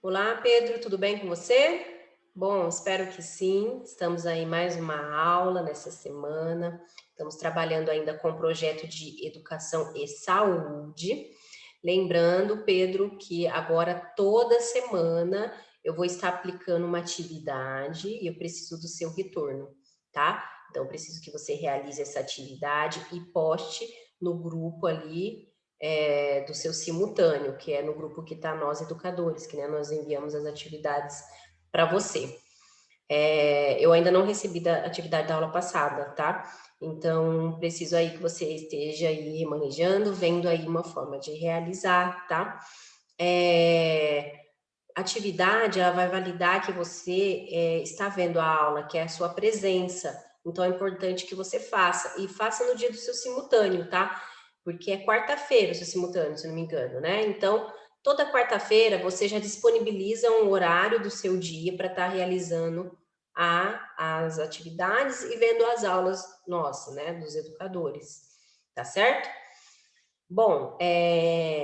Olá, Pedro, tudo bem com você? Bom, espero que sim. Estamos aí mais uma aula nessa semana. Estamos trabalhando ainda com o projeto de educação e saúde. Lembrando, Pedro, que agora toda semana eu vou estar aplicando uma atividade e eu preciso do seu retorno, tá? Então, eu preciso que você realize essa atividade e poste no grupo ali do seu simultâneo, que é no grupo que está nós educadores, que né, nós enviamos as atividades para você. Eu ainda não recebi da atividade da aula passada, tá? Então, preciso aí que você esteja aí manejando, vendo aí uma forma de realizar, tá? Atividade, ela vai validar que você está vendo a aula, que é a sua presença. Então, é importante que você faça. E faça no dia do seu simultâneo, tá? Porque é quarta-feira o seu simultâneo, se não me engano, né? Então, toda quarta-feira você já disponibiliza um horário do seu dia para estar realizando as atividades e vendo as aulas nossas, né? Dos educadores. Tá certo? Bom,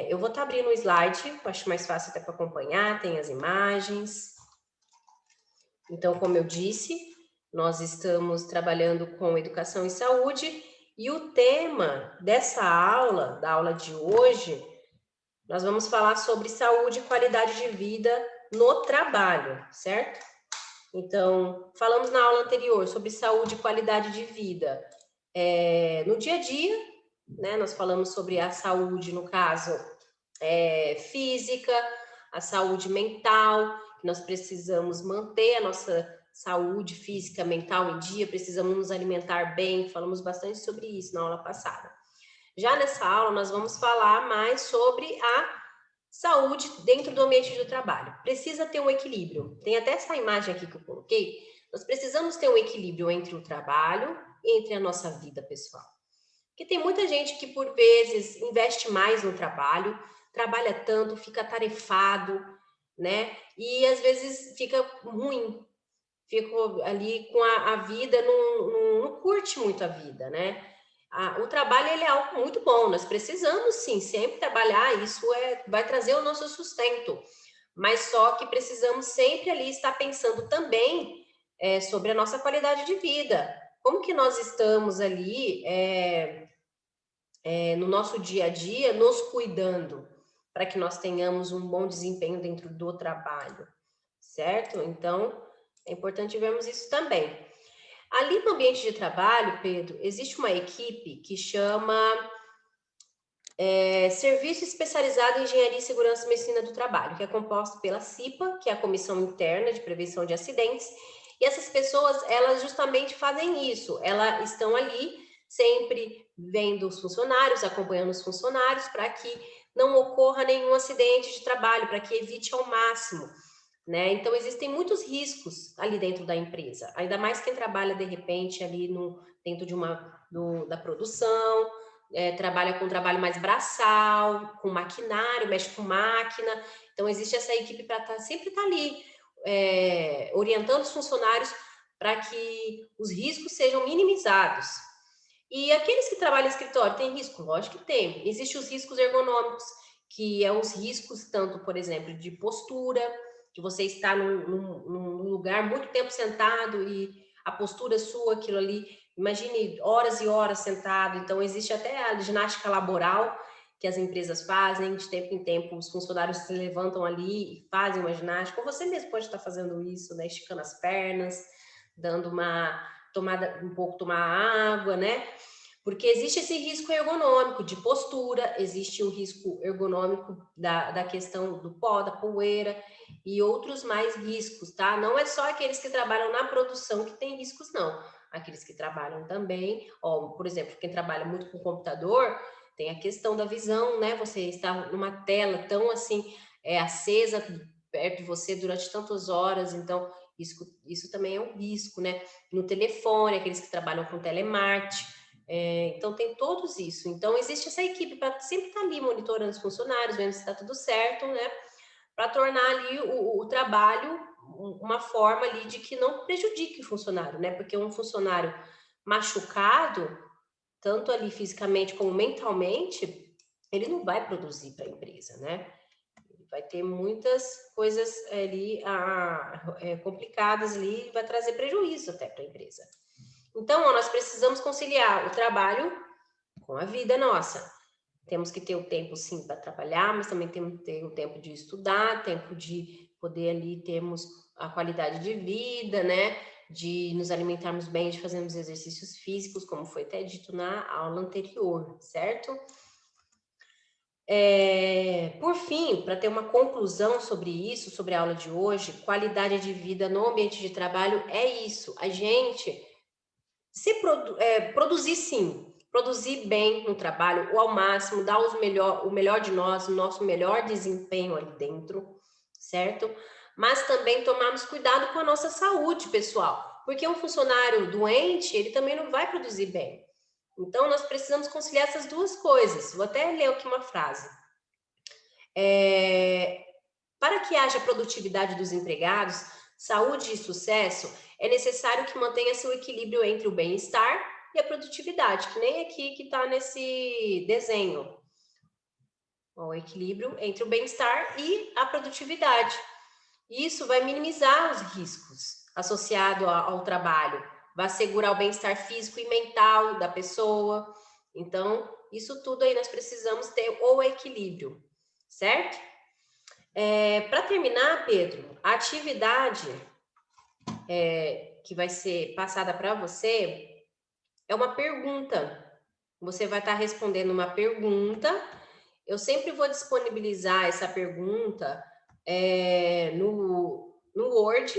eu vou estar abrindo o slide, acho mais fácil até para acompanhar, tem as imagens. Então, como eu disse, nós estamos trabalhando com educação e saúde, e o tema dessa aula, da aula de hoje, nós vamos falar sobre saúde e qualidade de vida no trabalho, certo? Então, falamos na aula anterior sobre saúde e qualidade de vida no dia a dia, né? Nós falamos sobre a saúde, no caso, física, a saúde mental, que nós precisamos manter a nossa saúde física, mental em dia, precisamos nos alimentar bem, falamos bastante sobre isso na aula passada. Já nessa aula, nós vamos falar mais sobre a saúde dentro do ambiente do trabalho. Precisa ter um equilíbrio. Tem até essa imagem aqui que eu coloquei. Nós precisamos ter um equilíbrio entre o trabalho e entre a nossa vida pessoal. Porque tem muita gente que, por vezes, investe mais no trabalho, trabalha tanto, fica atarefado, né? E às vezes fica ruim, fica ali com a vida, não curte muito a vida, né? O trabalho ele é algo muito bom, nós precisamos sim sempre trabalhar, isso vai trazer o nosso sustento, mas só que precisamos sempre ali estar pensando também sobre a nossa qualidade de vida. Como que nós estamos ali no nosso dia a dia, nos cuidando, para que nós tenhamos um bom desempenho dentro do trabalho, certo? Então, é importante vermos isso também. Ali no ambiente de trabalho, Pedro, existe uma equipe que chama Serviço Especializado em Engenharia e Segurança e Medicina do Trabalho, que é composto pela CIPA, que é a Comissão Interna de Prevenção de Acidentes, e essas pessoas, elas justamente fazem isso, elas estão ali sempre vendo os funcionários, acompanhando os funcionários, para que não ocorra nenhum acidente de trabalho, para que evite ao máximo, né? Então, existem muitos riscos ali dentro da empresa, ainda mais quem trabalha, de repente, ali dentro da produção, trabalha com trabalho mais braçal, com maquinário, mexe com máquina. Então, existe essa equipe para sempre estar ali, orientando os funcionários para que os riscos sejam minimizados. E aqueles que trabalham em escritório, tem risco? Lógico que tem. Existem os riscos ergonômicos, que é os riscos, tanto, por exemplo, de postura, que você está num lugar muito tempo sentado e a postura sua, aquilo ali, imagine horas e horas sentado. Então, existe até a ginástica laboral que as empresas fazem, de tempo em tempo, os funcionários se levantam ali e fazem uma ginástica, ou você mesmo pode estar fazendo isso, né? Esticando as pernas, dando uma tomada, um pouco tomar água, né? Porque existe esse risco ergonômico de postura, existe o risco ergonômico da questão do pó, da poeira e outros mais riscos, tá? Não é só aqueles que trabalham na produção que tem riscos, não. Aqueles que trabalham também, ó, por exemplo, quem trabalha muito com computador, tem a questão da visão, né? Você está numa tela tão assim, acesa perto de você durante tantas horas, então isso também é um risco, né? No telefone, aqueles que trabalham com telemarketing, então tem todos isso. Então existe essa equipe para sempre estar ali monitorando os funcionários, vendo se está tudo certo, né? Para tornar ali o trabalho uma forma ali de que não prejudique o funcionário, né? Porque um funcionário machucado, tanto ali fisicamente como mentalmente, ele não vai produzir para a empresa, né? Ele vai ter muitas coisas ali complicadas ali, vai trazer prejuízo até para a empresa. Então, ó, nós precisamos conciliar o trabalho com a vida nossa. Temos que ter o tempo, sim, para trabalhar, mas também temos que ter o tempo de estudar, tempo de poder ali termos a qualidade de vida, né? De nos alimentarmos bem, de fazermos exercícios físicos, como foi até dito na aula anterior, certo? Por fim, para ter uma conclusão sobre isso, sobre a aula de hoje, qualidade de vida no ambiente de trabalho é isso. A gente produzir sim, produzir bem no trabalho, ou ao máximo, dar o melhor de nós, o nosso melhor desempenho ali dentro, certo? Mas também tomarmos cuidado com a nossa saúde, pessoal, porque um funcionário doente, ele também não vai produzir bem. Então, nós precisamos conciliar essas duas coisas. Vou até ler aqui uma frase. Para que haja produtividade dos empregados, saúde e sucesso, é necessário que mantenha-se o equilíbrio entre o bem-estar e a produtividade, que nem aqui que está nesse desenho. O equilíbrio entre o bem-estar e a produtividade. Isso vai minimizar os riscos associados ao trabalho, vai assegurar o bem-estar físico e mental da pessoa. Então, isso tudo aí nós precisamos ter o equilíbrio, certo? Para terminar, Pedro, a atividade que vai ser passada para você é uma pergunta. Você vai estar respondendo uma pergunta. Eu sempre vou disponibilizar essa pergunta no Word,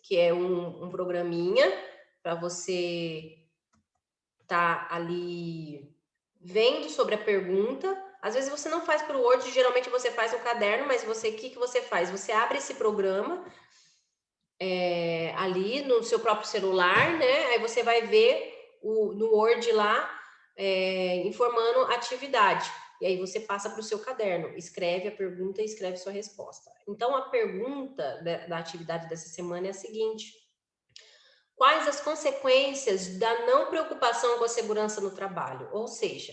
que é um programinha para você estar ali vendo sobre a pergunta. Às vezes você não faz pelo Word, geralmente você faz no caderno, mas o que você faz? Você abre esse programa ali no seu próprio celular, né? Aí você vai ver no Word lá informando a atividade. E aí você passa para o seu caderno, escreve a pergunta e escreve sua resposta. Então, a pergunta da atividade dessa semana é a seguinte: quais as consequências da não preocupação com a segurança no trabalho? Ou seja,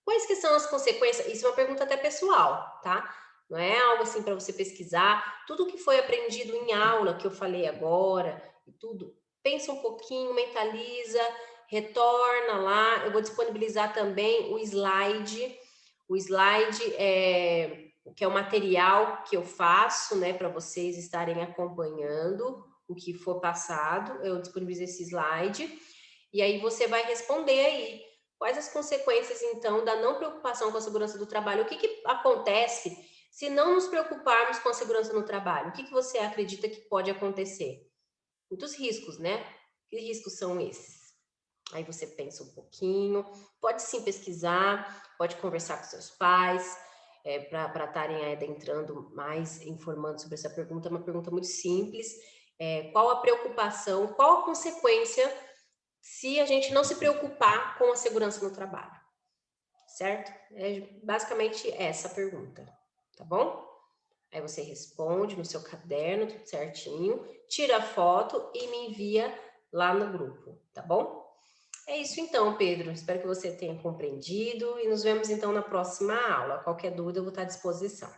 quais que são as consequências? Isso é uma pergunta até pessoal, tá? Não é algo assim para você pesquisar. Tudo que foi aprendido em aula, que eu falei agora, e tudo, pensa um pouquinho, mentaliza, retorna lá. Eu vou disponibilizar também o slide. O slide que é o material que eu faço, né, para vocês estarem acompanhando o que for passado. Eu disponibilizo esse slide. E aí você vai responder aí. Quais as consequências, então, da não preocupação com a segurança do trabalho? O que acontece se não nos preocuparmos com a segurança no trabalho? O que você acredita que pode acontecer? Muitos riscos, né? Que riscos são esses? Aí você pensa um pouquinho, pode sim pesquisar, pode conversar com seus pais, para estarem adentrando mais, informando sobre essa pergunta. É uma pergunta muito simples. Qual a preocupação, qual a consequência se a gente não se preocupar com a segurança no trabalho, certo? É basicamente essa a pergunta, tá bom? Aí você responde no seu caderno, tudo certinho, tira a foto e me envia lá no grupo, tá bom? É isso então, Pedro. Espero que você tenha compreendido e nos vemos então na próxima aula. Qualquer dúvida eu vou estar à disposição.